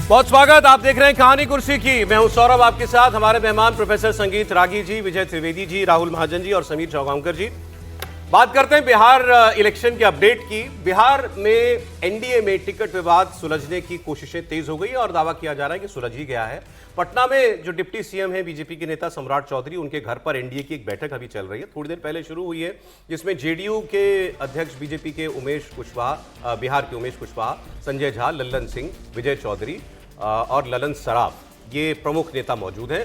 बहुत स्वागत। आप देख रहे हैं कहानी कुर्सी की। मैं हूं सौरभ, आपके साथ हमारे मेहमान प्रोफेसर संगीत रागी जी, विजय त्रिवेदी जी, राहुल महाजन जी और समीर चौगांवकर जी। बात करते हैं बिहार इलेक्शन के अपडेट की। बिहार में एनडीए में टिकट विवाद सुलझने की कोशिशें तेज हो गई और दावा किया जा रहा है कि सुलझ ही गया है। पटना में जो डिप्टी सीएम है बीजेपी के नेता सम्राट चौधरी, उनके घर पर एनडीए की एक बैठक अभी चल रही है, थोड़ी देर पहले शुरू हुई है, जिसमें जेडीयू के अध्यक्ष बीजेपी के उमेश कुशवाहा, बिहार के उमेश कुशवाहा, संजय झा, लल्लन सिंह, विजय चौधरी और ललन सराफ, ये प्रमुख नेता मौजूद हैं।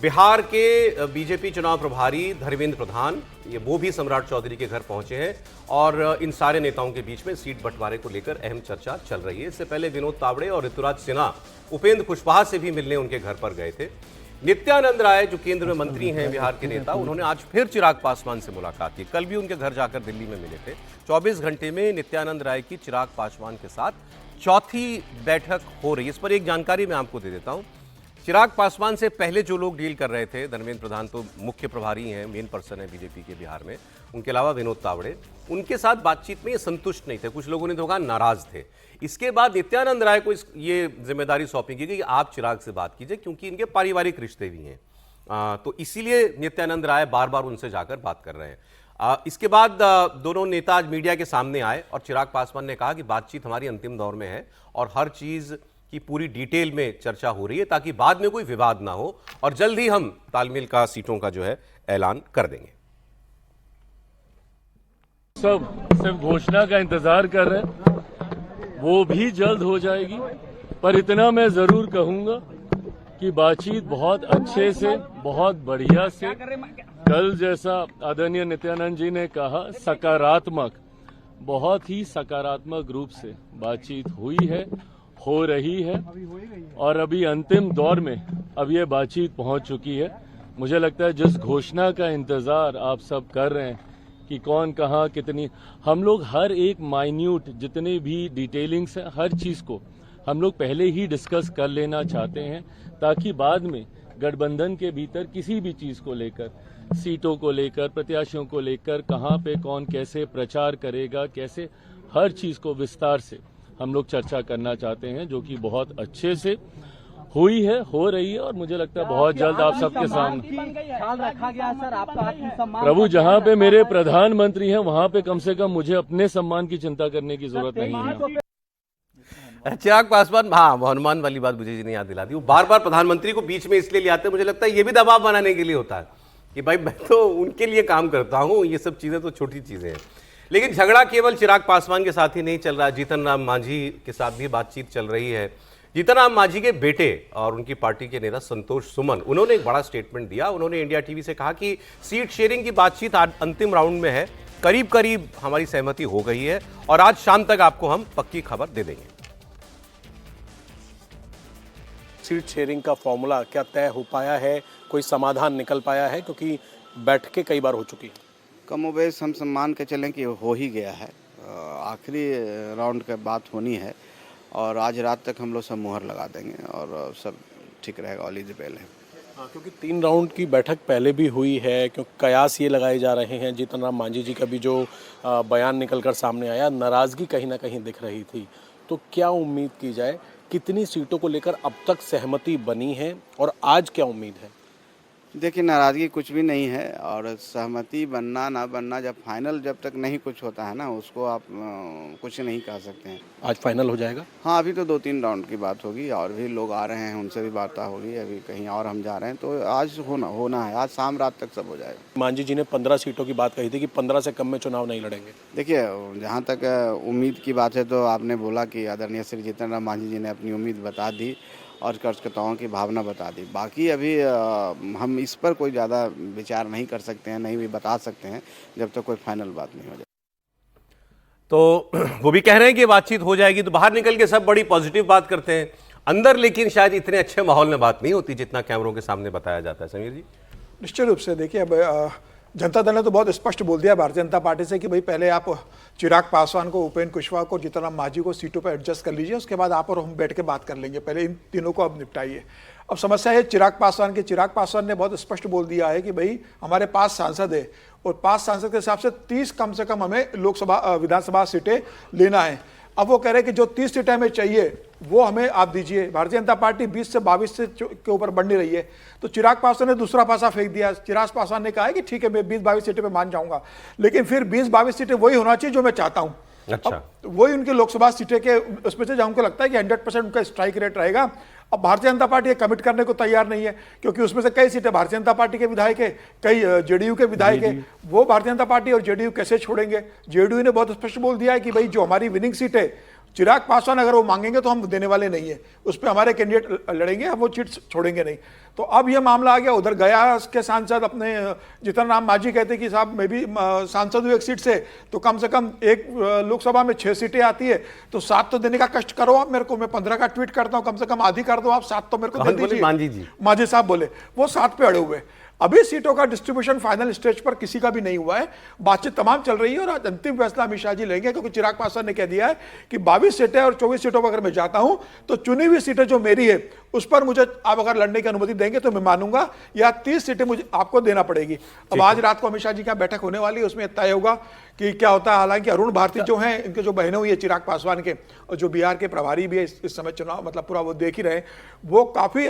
बिहार के बीजेपी चुनाव प्रभारी धर्मेंद्र प्रधान, वो भी सम्राट चौधरी के घर पहुंचे हैं और इन सारे नेताओं के बीच में सीट बंटवारे को लेकर अहम चर्चा चल रही है। इससे पहले विनोद तावड़े और ऋतुराज सिन्हा उपेंद्र कुशवाहा से भी मिलने उनके घर पर गए थे। नित्यानंद राय जो केंद्र में मंत्री हैं, बिहार के नेता, उन्होंने आज फिर चिराग पासवान से मुलाकात की। कल भी उनके घर जाकर दिल्ली में मिले थे। 24 घंटे में नित्यानंद राय की चिराग पासवान के साथ चौथी बैठक हो रही है। इस पर एक जानकारी मैं आपको दे देता हूं। चिराग पासवान से पहले जो लोग डील कर रहे थे, धर्मेंद्र प्रधान तो मुख्य प्रभारी हैं, मेन पर्सन है बीजेपी के बिहार में, उनके अलावा विनोद तावड़े, उनके साथ बातचीत में ये संतुष्ट नहीं थे। कुछ लोगों ने तो कहा नाराज थे। इसके बाद नित्यानंद राय को ये जिम्मेदारी सौंपी गई कि आप चिराग से बात कीजिए, क्योंकि इनके पारिवारिक रिश्ते भी हैं। तो इसीलिए नित्यानंद राय बार बार उनसे जाकर बात कर रहे हैं। इसके बाद दोनों नेता आज मीडिया के सामने आए और चिराग पासवान ने कहा कि बातचीत हमारी अंतिम दौर में है और हर चीज की पूरी डिटेल में चर्चा हो रही है, ताकि बाद में कोई विवाद ना हो और जल्द ही हम तालमेल का सीटों का जो है ऐलान कर देंगे। सब सिर्फ घोषणा का इंतजार कर रहे हैं, वो भी जल्द हो जाएगी। पर इतना मैं जरूर कहूंगा कि बातचीत बहुत अच्छे से, बहुत बढ़िया से, कल जैसा आदरणीय नित्यानंद जी ने कहा, सकारात्मक, बहुत ही सकारात्मक रूप से बातचीत हुई है, हो रही है और अभी अंतिम दौर में अब ये बातचीत पहुंच चुकी है। मुझे लगता है जिस घोषणा का इंतजार आप सब कर रहे हैं कि कौन कहां कितनी, हम लोग हर एक माइन्यूट जितने भी डिटेलिंग्स हैं, हर चीज को हम लोग पहले ही डिस्कस कर लेना चाहते हैं, ताकि बाद में गठबंधन के भीतर किसी भी चीज को लेकर, सीटों को लेकर, प्रत्याशियों को लेकर, कहां पे कौन कैसे प्रचार करेगा, कैसे, हर चीज को विस्तार से हम लोग चर्चा करना चाहते हैं, जो कि बहुत अच्छे से हुई है, हो रही है और मुझे लगता है बहुत जल्द आप सबके सामने रखा गया। सर, आपका आत्मसम्मान, प्रभु, जहां पे मेरे प्रधानमंत्री हैं वहां पे कम से कम मुझे अपने सम्मान की चिंता करने की जरूरत नहीं है। चिराग पासवान, हाँ, हनुमान वाली बात मुझे जी ने याद दिला दी। वो बार बार प्रधानमंत्री को बीच में इसलिए ले आते हैं, मुझे लगता है ये भी दबाव बनाने के लिए होता है कि भाई मैं तो उनके लिए काम करता हूँ, ये सब चीजें तो छोटी चीजें हैं। लेकिन झगड़ा केवल चिराग पासवान के साथ ही नहीं चल रहा है, जीतन राम मांझी के साथ भी बातचीत चल रही है। जीतन राम मांझी के बेटे और उनकी पार्टी के नेता संतोष सुमन, उन्होंने एक बड़ा स्टेटमेंट दिया। उन्होंने इंडिया टीवी से कहा कि सीट शेयरिंग की बातचीत अंतिम राउंड में है, करीब करीब हमारी सहमति हो गई है और आज शाम तक आपको हम पक्की खबर दे देंगे। सीट शेयरिंग का फॉर्मूला क्या तय हो पाया है, कोई समाधान निकल पाया है? क्योंकि बैठकें कई बार हो चुकी हैं। कमोबेश हम सम्मान के चलें कि हो ही गया है, आखिरी राउंड की बात होनी है और आज रात तक हम लोग सब मुहर लगा देंगे और सब ठीक रहेगा, ऑल इज वेल है। हाँ, क्योंकि 3 राउंड की बैठक पहले भी हुई है, क्योंकि कयास ये लगाए जा रहे हैं। जीतन राम मांझी जी का भी जो बयान निकलकर सामने आया, नाराज़गी कहीं ना कहीं दिख रही थी। तो क्या उम्मीद की जाए, कितनी सीटों को लेकर अब तक सहमति बनी है और आज क्या उम्मीद है? देखिए, नाराज़गी कुछ भी नहीं है और सहमति बनना ना बनना, जब फाइनल जब तक नहीं कुछ होता है ना, उसको आप कुछ नहीं कह सकते हैं। आज फाइनल हो जाएगा? हाँ, अभी तो 2-3 राउंड की बात होगी और भी लोग आ रहे हैं, उनसे भी वार्ता होगी, अभी कहीं और हम जा रहे हैं, तो आज होना है, आज शाम रात तक सब हो जाएगा। मांझी जी ने 15 सीटों की बात कही थी कि 15 से कम में चुनाव नहीं लड़ेंगे। देखिए, जहाँ तक उम्मीद की बात है तो आपने बोला कि आदरणीय श्री जीतन राम मांझी जी ने अपनी उम्मीद बता दी और कार्यकर्ताओं की भावना बता दी। बाकी अभी हम इस पर कोई ज़्यादा विचार नहीं कर सकते हैं, नहीं भी बता सकते हैं जब तक कोई फाइनल बात नहीं हो जाए। तो वो भी कह रहे हैं कि बातचीत हो जाएगी, तो बाहर निकल के सब बड़ी पॉजिटिव बात करते हैं, अंदर लेकिन शायद इतने अच्छे माहौल में बात नहीं होती जितना कैमरों के सामने बताया जाता है। समीर जी, निश्चित रूप से देखिए, अब जनता दल ने तो बहुत स्पष्ट बोल दिया भारतीय जनता पार्टी से कि भाई पहले आप चिराग पासवान को, उपेंद्र कुशवाहा को, जीतन राम मांझी को सीटों पर एडजस्ट कर लीजिए, उसके बाद आप और हम बैठ के बात कर लेंगे, पहले इन तीनों को अब निपटाइए। अब समस्या है चिराग पासवान की। चिराग पासवान ने बहुत स्पष्ट बोल दिया है कि भाई हमारे पास सांसद है और 5 सांसद के हिसाब से 30 कम से कम हमें लोकसभा विधानसभा सीटें लेना है। अब वो कह रहे हैं कि जो 30 सीटें हमें चाहिए वो हमें आप दीजिए। भारतीय जनता पार्टी 20 से 22 से के ऊपर बढ़ नहीं रही है, तो चिराग पासवान ने दूसरा पासा फेंक दिया। चिराग पासवान ने कहा है कि ठीक है मैं 20-22 सीटें पे मान जाऊंगा, लेकिन फिर 20-22 सीटें वही होना चाहिए जो मैं चाहता हूं। अच्छा, वही उनकी लोकसभा सीटें के उसमें से हमको लगता है कि 100% उनका स्ट्राइक रेट रहेगा। अब भारतीय जनता पार्टी ये कमिट करने को तैयार नहीं है, क्योंकि उसमें से कई सीटें भारतीय जनता पार्टी के विधायक है, कई जेडीयू के विधायक है। वो भारतीय जनता पार्टी और जेडीयू कैसे छोड़ेंगे? जेडीयू ने बहुत स्पष्ट बोल दिया है कि भाई जो हमारी विनिंग सीट है, चिराग पासवान अगर वो मांगेंगे तो हम देने वाले नहीं है, उस पर हमारे कैंडिडेट लड़ेंगे, हम वो सीट छोड़ेंगे नहीं। तो अब ये मामला आ गया। उधर गया के सांसद अपने जीतन राम मांझी कहते कि साहब मैं भी सांसद हूँ एक सीट से, तो कम से कम एक लोकसभा में 6 सीटें आती है, तो 7 तो देने का कष्ट करो आप मेरे को। मैं 15 का ट्वीट करता हूँ, कम से कम आधी कर दो आप, 7 तो मेरे को दे दीजिए। मांझी साहब बोले, वो 7 पे अड़े हुए। अभी सीटों का डिस्ट्रीब्यूशन फाइनल स्टेज पर किसी का भी नहीं हुआ है, बातचीत तमाम चल रही है और आज अंतिम फैसला अमित शाह जी लेंगे, क्योंकि चिराग पासवान ने कह दिया है कि 22 सीटें और 24 सीटों पर अगर मैं जाता हूं तो चुनी हुई सीटें जो मेरी है उस पर मुझे आप अगर लड़ने की अनुमति देंगे तो मैं मानूंगा, या 30 सीटें मुझे आपको देना पड़ेगी। अब आज रात को अमित शाह जी की बैठक होने वाली है, उसमें तय होगा कि क्या होता है। हालांकि अरुण भारती जो हैं, इनके जो बहनें हुई है चिराग पासवान के, और जो बिहार के प्रभारी भी है इस समय चुनाव मतलब पूरा वो देख ही रहे हैं, वो काफी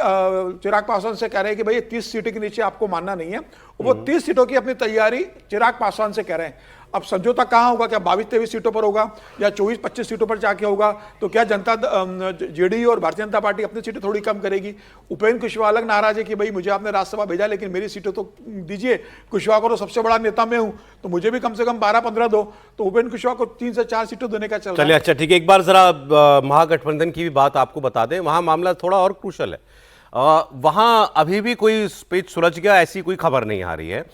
चिराग पासवान से कह रहे हैं कि भाई 30 सीटों के नीचे आपको मानना नहीं है। वो 30 सीटों की अपनी तैयारी चिराग पासवान से कह रहे हैं। अब समझौता कहां होगा? क्या 22-23 सीटों पर होगा या 24-25 सीटों पर जाके होगा? तो क्या जेडीयू और भारतीय जनता पार्टी अपनी सीटें थोड़ी कम करेगी? उपेंद्र कुशवाहा अलग नाराज है कि भाई मुझे आपने राज्यसभा भेजा लेकिन मेरी सीटें तो दीजिए। कुशवाहा को तो सबसे बड़ा नेता मैं हूं, तो मुझे भी कम से कम 12-15 दो। तो उपेंद्र कुशवाहा को 3 से 4 सीटें देने का चल रहा है। चलिए, अच्छा ठीक है, एक बार जरा महागठबंधन की भी बात आपको बता दें। वहां मामला थोड़ा और क्रूशल है। वहां अभी भी कोई पेच सुलझ गया ऐसी कोई खबर नहीं आ रही है।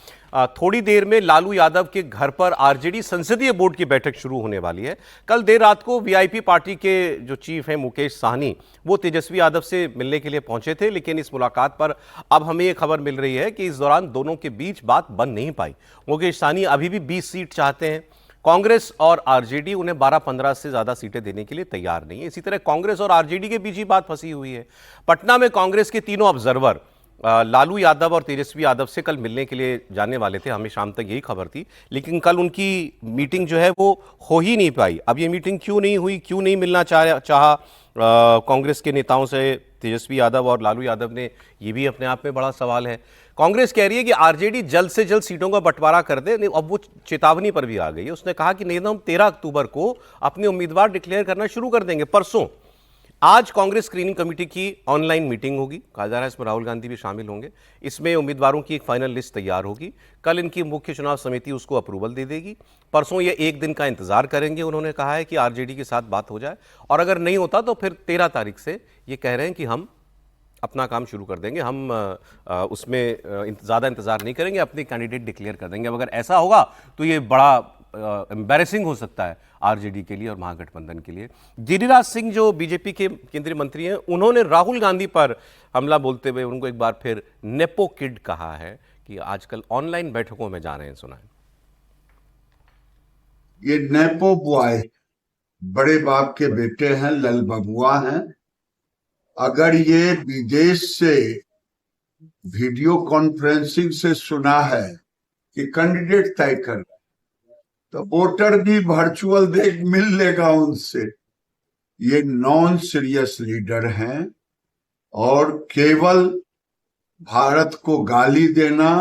थोड़ी देर में लालू यादव के घर पर आरजेडी संसदीय बोर्ड की बैठक शुरू होने वाली है। कल देर रात को वीआईपी पार्टी के जो चीफ हैं मुकेश साहनी, वो तेजस्वी यादव से मिलने के लिए पहुंचे थे, लेकिन इस मुलाकात पर अब हमें ये खबर मिल रही है कि इस दौरान दोनों के बीच बात बन नहीं पाई। मुकेश साहनी अभी भी 20 सीट चाहते हैं। कांग्रेस और आरजेडी उन्हें 12-15 से ज्यादा सीटें देने के लिए तैयार नहीं है। इसी तरह कांग्रेस और आरजेडी के बीच ही बात फंसी हुई है। पटना में कांग्रेस के तीनों ऑब्जर्वर लालू यादव और तेजस्वी यादव से कल मिलने के लिए जाने वाले थे, हमें शाम तक यही खबर थी, लेकिन कल उनकी मीटिंग जो है वो हो ही नहीं पाई। अब ये मीटिंग क्यों नहीं हुई, क्यों नहीं मिलना चाहा कांग्रेस के नेताओं से तेजस्वी यादव और लालू यादव ने, ये भी अपने आप में बड़ा सवाल है। कांग्रेस कह रही है कि आरजेडी जल्द से जल्द सीटों का बंटवारा कर दे। अब वो चेतावनी पर भी आ गई है। उसने कहा कि नहीं तो हम 13 अक्टूबर को अपने उम्मीदवार डिक्लेयर करना शुरू कर देंगे। परसों आज कांग्रेस स्क्रीनिंग कमेटी की ऑनलाइन मीटिंग होगी, कहा जा रहा है इसमें राहुल गांधी भी शामिल होंगे। इसमें उम्मीदवारों की एक फाइनल लिस्ट तैयार होगी। कल इनकी मुख्य चुनाव समिति उसको अप्रूवल दे देगी। परसों ये 1 दिन का इंतजार करेंगे। उन्होंने कहा है कि आरजेडी के साथ बात हो जाए, और अगर नहीं होता तो फिर 13 तारीख से ये कह रहे हैं कि हम अपना काम शुरू कर देंगे, हम उसमें ज़्यादा इंतजार नहीं करेंगे, अपने कैंडिडेट डिक्लेयर कर देंगे। अगर ऐसा होगा तो ये बड़ा एम्बैरेसिंग हो सकता है आरजेडी के लिए और महागठबंधन के लिए। गिरिराज सिंह जो बीजेपी के केंद्रीय मंत्री हैं, उन्होंने राहुल गांधी पर हमला बोलते हुए उनको एक बार फिर नेपो किड कहा है कि आजकल ऑनलाइन बैठकों में जा रहे हैं। सुना है ये नेपो बॉय बड़े बाप के बेटे हैं, लल बबुआ हैं। अगर ये विदेश से वीडियो कॉन्फ्रेंसिंग से सुना है कि कैंडिडेट तय कर रहा है, तो वोटर भी वर्चुअल देख मिल लेगा उनसे। ये नॉन सीरियस लीडर हैं और केवल भारत को गाली देना,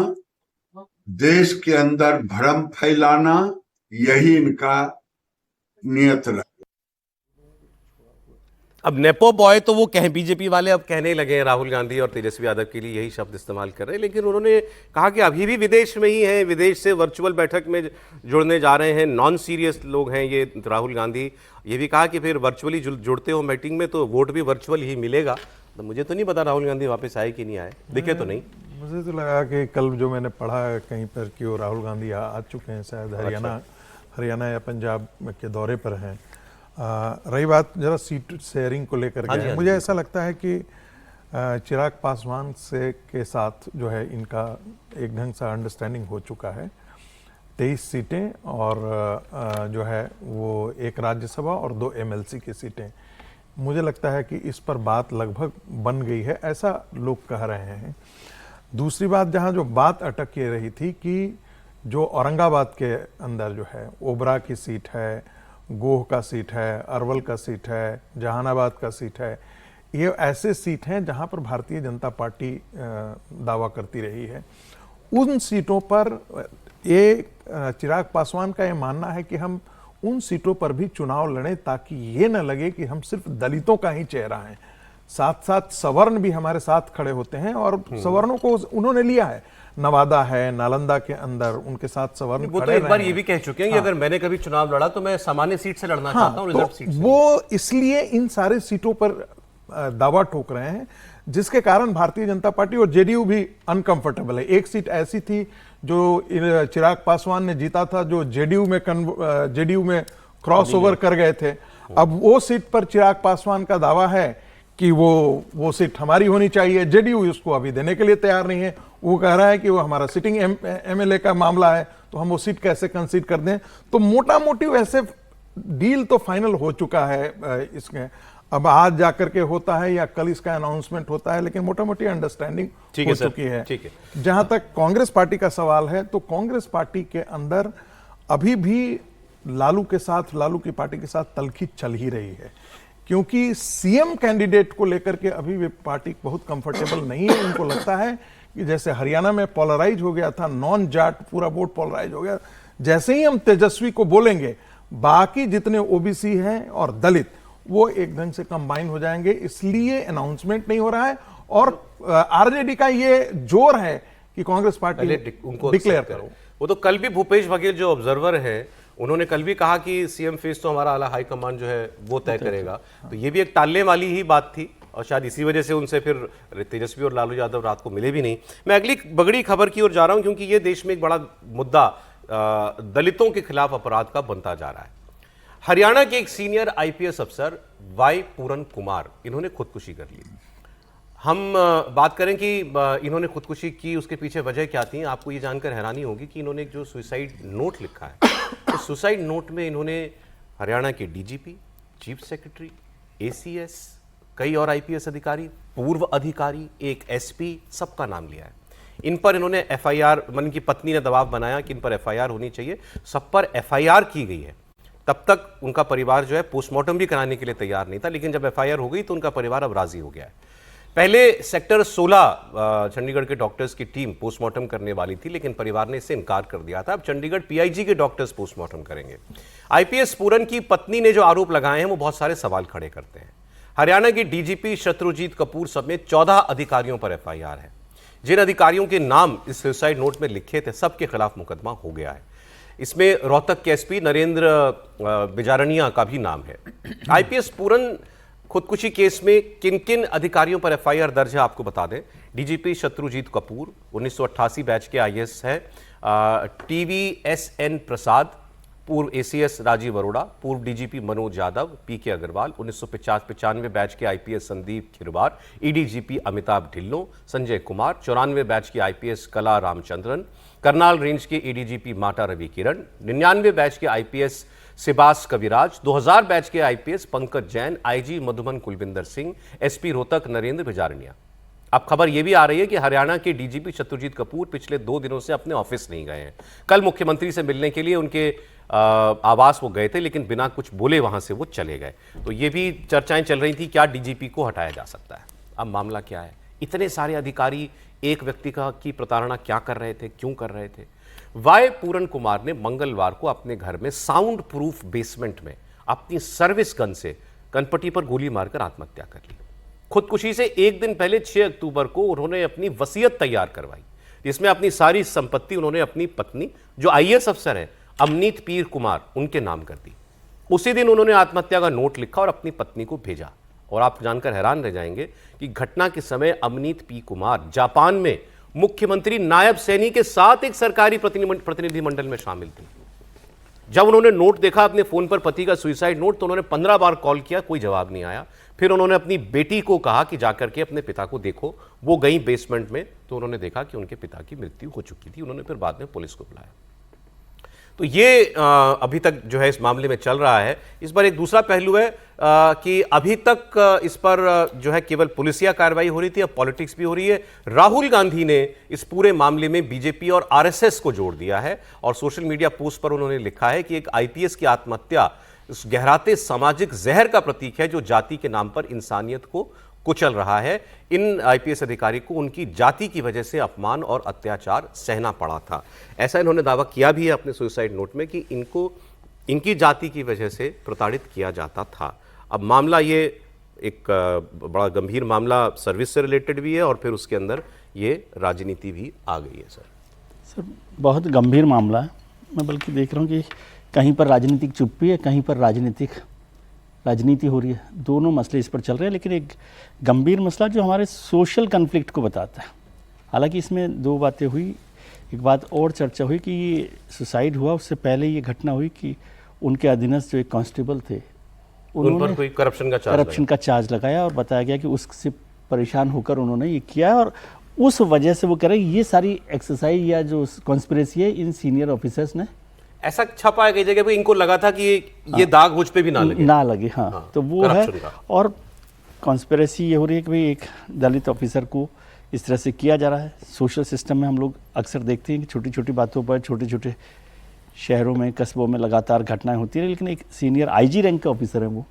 देश के अंदर भ्रम फैलाना, यही इनका नियत रहा। अब नेपो बॉय तो वो बीजेपी वाले अब कहने लगे हैं, राहुल गांधी और तेजस्वी यादव के लिए यही शब्द इस्तेमाल कर रहे हैं। लेकिन उन्होंने कहा कि अभी भी विदेश में ही हैं, विदेश से वर्चुअल बैठक में जुड़ने जा रहे हैं, नॉन सीरियस लोग हैं ये राहुल गांधी। ये भी कहा कि फिर वर्चुअली जुड़ते हो मीटिंग में तो वोट भी वर्चुअल ही मिलेगा। तो मुझे तो नहीं पता राहुल गांधी वापस आए कि नहीं आए, दिखे तो नहीं। मुझे तो लगा कि कल जो मैंने पढ़ा कहीं पर कि वो राहुल गांधी आ चुके हैं, शायद हरियाणा या पंजाब के दौरे पर हैं। रही बात जरा सीट शेयरिंग को लेकर के, मुझे ऐसा लगता है कि चिराग पासवान से के साथ जो है इनका एक ढंग से अंडरस्टैंडिंग हो चुका है। 23 सीटें और जो है वो 1 राज्यसभा और 2 MLC की सीटें, मुझे लगता है कि इस पर बात लगभग बन गई है, ऐसा लोग कह रहे हैं। दूसरी बात, जहां जो बात अटक ये रही थी कि जो औरंगाबाद के अंदर जो है ओबरा की सीट है, गोह का सीट है, अरवल का सीट है, जहानाबाद का सीट है। ये ऐसे सीट हैं जहां पर भारतीय जनता पार्टी दावा करती रही है। उन सीटों पर ये चिराग पासवान का ये मानना है कि हम उन सीटों पर भी चुनाव लड़ें ताकि ये न लगे कि हम सिर्फ दलितों का ही चेहरा हैं, साथ साथ सवर्ण भी हमारे साथ खड़े होते हैं और सवर्णों को उन्होंने लिया है। नवादा है, नालंदा के अंदर उनके साथ सवर्ण वो तो खड़े एक बार रहे ये भी कह चुके हैं कि अगर मैंने कभी चुनाव लड़ा तो मैं सामान्य सीट से लड़ना चाहता हूं, रिजर्व सीट से। वो इसलिए इन सारे सीटों पर दावा ठोक रहे हैं, जिसके कारण भारतीय जनता पार्टी और जेडीयू भी अनकंफर्टेबल है। एक सीट ऐसी थी जो चिराग पासवान ने जीता था, जो जेडीयू में क्रॉस ओवर कर गए थे। अब वो सीट पर चिराग पासवान का दावा है कि वो सीट हमारी होनी चाहिए। जेडीयू उसको अभी देने के लिए तैयार नहीं है। वो कह रहा है कि वो हमारा सिटिंग एमएलए का मामला है, तो हम वो सीट कैसे कंसीड कर दें। तो मोटा मोटी वैसे डील तो फाइनल हो चुका है इसमें। अब आज जाकर के होता है या कल इसका अनाउंसमेंट होता है, लेकिन मोटा मोटी अंडरस्टैंडिंग हो चुकी है। ठीक है। जहां तक कांग्रेस पार्टी का सवाल है, तो कांग्रेस पार्टी के अंदर अभी भी लालू की पार्टी के साथ तलखी चल ही रही है, क्योंकि सीएम कैंडिडेट को लेकर के अभी भी पार्टी बहुत कंफर्टेबल नहीं है। उनको लगता है कि जैसे हरियाणा में पोलराइज हो गया था, नॉन जाट पूरा वोट पोलराइज हो गया, जैसे ही हम तेजस्वी को बोलेंगे बाकी जितने ओबीसी हैं और दलित वो एक ढंग से कंबाइन हो जाएंगे। इसलिए अनाउंसमेंट नहीं हो रहा है और आरजेडी का ये जोर है कि कांग्रेस पार्टी उनको डिक्लेयर करो। वो तो कल भी भूपेश बघेल जो ऑब्जर्वर है, उन्होंने कल भी कहा कि सीएम फेस तो हमारा आला हाईकमान जो है वो तय करेगा। तो ये भी एक टालने वाली ही बात थी और शायद इसी वजह से उनसे फिर तेजस्वी और लालू यादव रात को मिले भी नहीं। मैं अगली बड़ी खबर की ओर जा रहा हूं, क्योंकि ये देश में एक बड़ा मुद्दा दलितों के खिलाफ अपराध का बनता जा रहा है। हरियाणा के एक सीनियर आईपीएस अफसर वाई पूरन कुमार, इन्होंने खुदकुशी कर ली। हम बात करें कि इन्होंने खुदकुशी की, उसके पीछे वजह क्या थी। आपको ये जानकर हैरानी होगी कि इन्होंने एक जो सुसाइड नोट लिखा है, उस सुसाइड नोट में इन्होंने हरियाणा के डीजीपी, चीफ सेक्रेटरी, एसीएस, कई और आईपीएस अधिकारी, पूर्व अधिकारी, एक एसपी, सबका नाम लिया है। इन पर इन्होंने एफआईआर, मन की पत्नी ने दबाव बनाया कि इन पर एफआईआर होनी चाहिए। सब पर एफआईआर की गई है। तब तक उनका परिवार जो है पोस्टमार्टम भी कराने के लिए तैयार नहीं था, लेकिन जब एफआईआर हो गई तो उनका परिवार अब राजी हो गया है। पहले सेक्टर 16 चंडीगढ़ के डॉक्टर्स की टीम पोस्टमार्टम करने वाली थी, लेकिन परिवार ने इससे इनकार कर दिया था। अब चंडीगढ़ पीआईजी के डॉक्टर्स पोस्टमार्टम करेंगे। आईपीएस पूरन की पत्नी ने जो आरोप लगाए हैं वो बहुत सारे सवाल खड़े करते हैं। हरियाणा की डीजीपी शत्रुजीत कपूर समेत 14 अधिकारियों पर एफआईआर है। जिन अधिकारियों के नाम इस सुसाइड नोट में लिखे थे, सबके खिलाफ मुकदमा हो गया है। इसमें रोहतक के एसपी नरेंद्र बिजारनिया का भी नाम है। आईपीएस पूरन खुदकुशी केस में किन किन अधिकारियों पर एफआईआर दर्ज है आपको बता दें। डीजीपी शत्रुजीत कपूर 1988 बैच के आईएएस है। टीवीएसएन प्रसाद, पूर्व एसीएस राजीव अरोड़ा, पूर्व DGP Manoj Yadav, PK Agarwal, 1995 batch के IPS Sandeep Khirwar, ADGP Amitabh Dhillon, Sanjay Kumar, 94 batch के आईपीएस कला रामचंद्रन, करनाल रेंज के एडीजीपी माटा रवि किरण, 99 बैच के आईपीएस सिबास कविराज, 2000 बैच के IPS Pankaj Jain, IG Madhuban Kulvinder Singh, SP Rohtak Narendra Bijarnia. अब खबर यह भी आ रही है कि हरियाणा के डीजीपी शत्रुजीत कपूर पिछले 2 दिनों से अपने ऑफिस नहीं गए हैं। कल मुख्यमंत्री से मिलने के लिए उनके आवास वो गए थे, लेकिन बिना कुछ बोले वहां से वो चले गए। तो ये भी चर्चाएं चल रही थी, क्या डीजीपी को हटाया जा सकता है। अब मामला क्या है, इतने सारे अधिकारी एक व्यक्ति की प्रताड़ना क्या कर रहे थे, क्यों कर रहे थे। वाई पूरन कुमार ने मंगलवार को अपने घर में साउंड प्रूफ बेसमेंट में अपनी सर्विस गन से कनपटी पर गोली मारकर आत्महत्या कर ली। खुदकुशी से एक दिन पहले 6 अक्टूबर को उन्होंने अपनी वसीयत तैयार करवाई, जिसमें अपनी सारी संपत्ति उन्होंने अपनी पत्नी, जो आईएएस अफसर है, अमनीत पीर कुमार, उनके नाम कर दी। उसी दिन उन्होंने आत्महत्या का नोट लिखा और अपनी पत्नी को भेजा। और आप जानकर हैरान रह जाएंगे कि घटना के समय अमनीत पी कुमार जापान में मुख्यमंत्री नायब सैनी के साथ एक सरकारी प्रतिनिधिमंडल में शामिल थे। जब उन्होंने नोट देखा अपने फोन पर, पति का सुसाइड नोट, तो उन्होंने 15 बार कॉल किया, कोई जवाब नहीं आया। फिर उन्होंने अपनी बेटी को कहा कि जाकर के अपने पिता को देखो। वो गई बेसमेंट में, तो उन्होंने देखा कि उनके पिता की मृत्यु हो चुकी थी। उन्होंने फिर बाद में पुलिस को बुलाया। तो ये अभी तक जो है इस मामले में चल रहा है। इस पर एक दूसरा पहलू है कि अभी तक इस पर जो है केवल पुलिसिया कार्रवाई हो रही थी, अब पॉलिटिक्स भी हो रही है। राहुल गांधी ने इस पूरे मामले में बीजेपी और आरएसएस को जोड़ दिया है और सोशल मीडिया पोस्ट पर उन्होंने लिखा है कि एक आईपीएस की आत्महत्या इस गहराते सामाजिक जहर का प्रतीक है जो जाति के नाम पर इंसानियत को कुचल रहा है। इन आईपीएस अधिकारी को उनकी जाति की वजह से अपमान और अत्याचार सहना पड़ा था। ऐसा इन्होंने दावा किया भी है अपने सुसाइड नोट में कि इनको इनकी जाति की वजह से प्रताड़ित किया जाता था। अब मामला ये एक बड़ा गंभीर मामला सर्विस से रिलेटेड भी है और फिर उसके अंदर ये राजनीति भी आ गई है। सर बहुत गंभीर मामला है। मैं बल्कि देख रहा हूँ कि कहीं पर राजनीतिक चुप्पी है, कहीं पर राजनीति हो रही है। दोनों मसले इस पर चल रहे हैं, लेकिन एक गंभीर मसला जो हमारे सोशल कन्फ्लिक्ट को बताता है। हालांकि इसमें दो बातें हुई। एक बात और चर्चा हुई कि ये सुसाइड हुआ उससे पहले ये घटना हुई कि उनके अधीनस्थ जो एक कांस्टेबल थे उन पर कोई करप्शन का चार्ज लगाया और बताया गया कि उससे परेशान होकर उन्होंने ये किया और उस वजह से वो कह रहे हैं ये सारी एक्सरसाइज या जो कॉन्स्पिरेसी है इन सीनियर ऑफिसर्स ने ऐसा छपाया गई जगह पे इनको लगा था कि ये दाग मुझ पे भी ना लगे। हाँ, तो वो है। और कॉन्स्पिरेसी ये हो रही है कि भाई एक दलित ऑफिसर को इस तरह से किया जा रहा है। सोशल सिस्टम में हम लोग अक्सर देखते हैं कि छोटी छोटी बातों पर छोटे छोटे शहरों में कस्बों में लगातार घटनाएं होती है, लेकिन एक सीनियर आईजी रैंक के ऑफिसर हैं वो।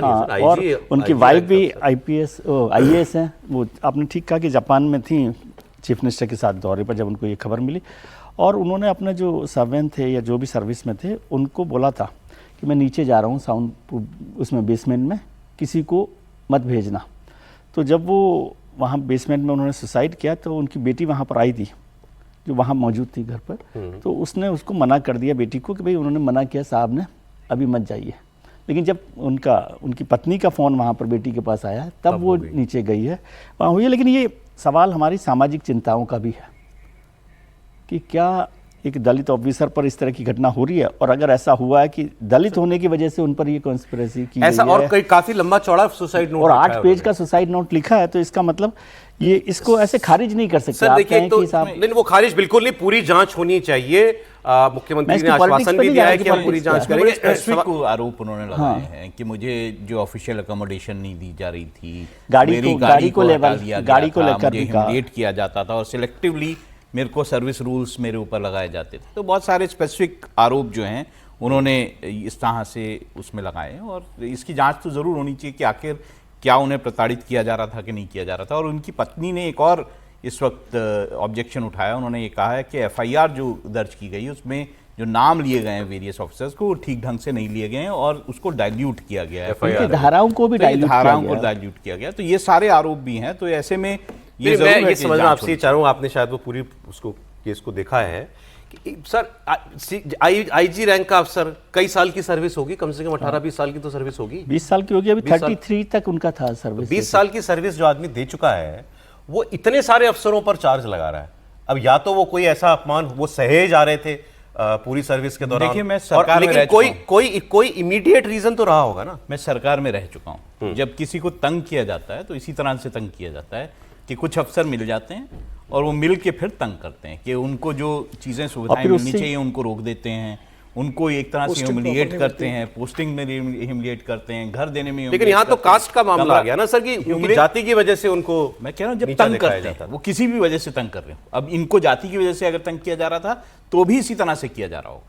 हाँ, और उनकी वाइफ भी IAS हैं। वो आपने ठीक कहा कि जापान में थी चीफ मिनिस्टर के साथ दौरे पर जब उनको ये खबर मिली, और उन्होंने अपने जो सर्वेंट थे या जो भी सर्विस में थे उनको बोला था कि मैं नीचे जा रहा हूँ साउंड उसमें बेसमेंट में, किसी को मत भेजना। तो जब वो वहाँ बेसमेंट में उन्होंने सुसाइड किया तो उनकी बेटी वहाँ पर आई थी जो वहाँ मौजूद थी घर पर। तो उसने उसको मना कर दिया बेटी को कि भाई उन्होंने मना किया साहब ने, अभी मत जाइए। लेकिन जब उनकी पत्नी का फ़ोन वहाँ पर बेटी के पास आया तब वो नीचे गई है, वहाँ हुई है। लेकिन ये सवाल हमारी सामाजिक चिंताओं का भी है कि क्या एक दलित ऑफिसर पर इस तरह की घटना हो रही है, और अगर ऐसा हुआ है कि दलित होने की वजह से उन पर ये कॉन्स्पिरेसी की ऐसा गई और है, काफी लंबा चौड़ा सुसाइड नोट और 8 पेज का सुसाइड नोट लिखा है, तो इसका मतलब ये इसको ऐसे खारिज नहीं कर सकते। सर देखिए, तो नहीं, वो खारिज बिल्कुल नहीं, पूरी जांच होनी चाहिए। मुख्यमंत्री ने आश्वासन भी दिया है कि हम पूरी जांच करेंगे। स्पेसिफिक आरोप उन्होंने लगाए हैं कि मुझे जो ऑफिशियल अकोमोडेशन नहीं दी जा रही थी, गाड़ी को लेकर ह्यूमिलिएट किया जाता था और सिलेक्टिवली मेरे को सर्विस रूल्स मेरे ऊपर लगाए जाते थे। तो बहुत सारे स्पेसिफिक आरोप जो हैं उन्होंने इस तरह से उसमें लगाए हैं, और इसकी जांच तो ज़रूर होनी चाहिए कि आखिर क्या उन्हें प्रताड़ित किया जा रहा था कि नहीं किया जा रहा था। और उनकी पत्नी ने एक और इस वक्त ऑब्जेक्शन उठाया। उन्होंने ये कहा है कि FIR जो दर्ज की गई उसमें जो नाम लिए गए हैं वेरियस ऑफिसर्स को, वो ठीक ढंग से नहीं लिए गए हैं और उसको डाइल्यूट किया गया है, धाराओं को डाइल्यूट किया गया। तो ये सारे आरोप भी हैं। तो ऐसे में मैं ये समझना आपसे चाह रहा हूँ, आपने शायद वो पूरी उसको केस को देखा है कि सर IG रैंक का अफसर, कई साल की सर्विस होगी, कम से कम 18-20 साल की तो सर्विस होगी। 20 साल की होगी, अभी 33 तक उनका था सर्विस। 20 साल की सर्विस जो आदमी दे चुका है वो इतने सारे अफसरों पर चार्ज लगा रहा है। अब या तो वो कोई ऐसा अपमान वो सहे जा रहे थे पूरी सर्विस के दौरान, देखिए मैं सरकार में लेकिन कोई इमीडिएट रीजन तो रहा होगा ना। मैं सरकार में रह चुका हूँ। जब किसी को तंग किया जाता है तो इसी तरह से तंग किया जाता है कि कुछ अफसर मिल जाते हैं और वो मिल के फिर तंग करते हैं कि उनको जो चीज़ें सुविधाएं मिलनी चाहिए उनको रोक देते हैं, उनको एक तरह से ह्यूमिलिएट करते हैं, पोस्टिंग में ह्यूमिलिएट करते हैं, घर देने में। लेकिन यहाँ तो कास्ट का मामला आ गया ना सर, कि उनकी जाति की वजह से उनको, मैं कह रहा हूँ जब तंग करते हैं वो किसी भी वजह से तंग कर रहे हो। अब इनको जाति की वजह से अगर तंग किया जा रहा था तो भी इसी तरह से किया जा रहा होगा।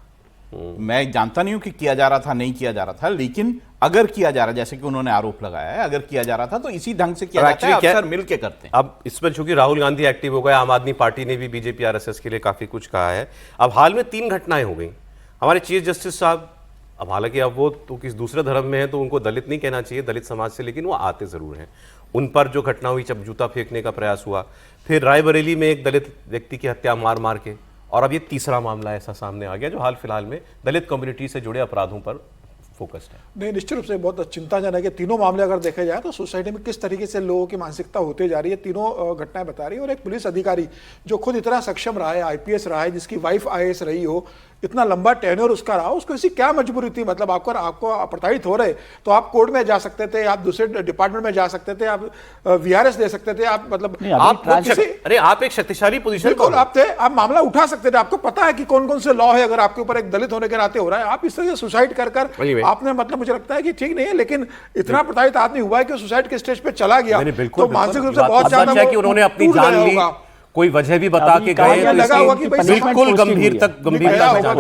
मैं जानता नहीं हूं कि किया जा रहा था नहीं किया जा रहा था, लेकिन अगर किया जा रहा, जैसे कि उन्होंने आरोप लगाया है, अगर किया जा रहा था तो इसी ढंग से किया जाता है, अफसर मिल के करते हैं। अब इसमें चूंकि राहुल गांधी एक्टिव हो गए, आम आदमी पार्टी ने भी BJP RSS के लिए काफी कुछ कहा है। अब हाल में 3 घटनाएं हो गई। हमारे चीफ जस्टिस साहब, अब हालांकि अब वो तो किस दूसरे धर्म में है तो उनको दलित नहीं कहना चाहिए, दलित समाज से, लेकिन वो आते जरूर हैं। उन पर जो घटना हुई, जब जूता फेंकने का प्रयास हुआ, फिर रायबरेली में एक दलित व्यक्ति की हत्या मार के, और अब ये तीसरा मामला ऐसा सामने आ गया जो हाल फिलहाल में दलित कम्युनिटी से जुड़े अपराधों पर फोकस्ड है। नहीं, निश्चित रूप से बहुत चिंताजनक है। तीनों मामले अगर देखा जाए तो सोसाइटी में किस तरीके से लोगों की मानसिकता होते जा रही है, तीनों घटनाएं बता रही है। और एक पुलिस अधिकारी जो खुद इतना सक्षम रहा है, IPS रहा है, जिसकी वाइफ IAS रही हो, इतना लंबा टेन्योर उसका रहा, उसको ऐसी क्या मजबूरी थी? मतलब आपको प्रताड़ित हो रहे तो आप कोर्ट में जा सकते थे, आप दूसरे डिपार्टमेंट में जा सकते थे, आप VRS दे सकते थे, आप मतलब आप एक शक्तिशाली पोजीशन पर आप थे, आप मामला उठा सकते थे। आपको पता है कि कौन कौन से लॉ है अगर आपके ऊपर एक दलित होने के नाते हो रहा है। आप इस तरह से सुसाइड कर आपने, मतलब मुझे लगता है कि ठीक नहीं है। लेकिन इतना प्रताड़ित आदमी हुआ है कि सुसाइड के स्टेज पे चला गया, तो मानसिक रूप से बहुत ज्यादा उन्होंने अपनी जान ली, कोई वजह भी बता के गए, बिल्कुल गंभीरता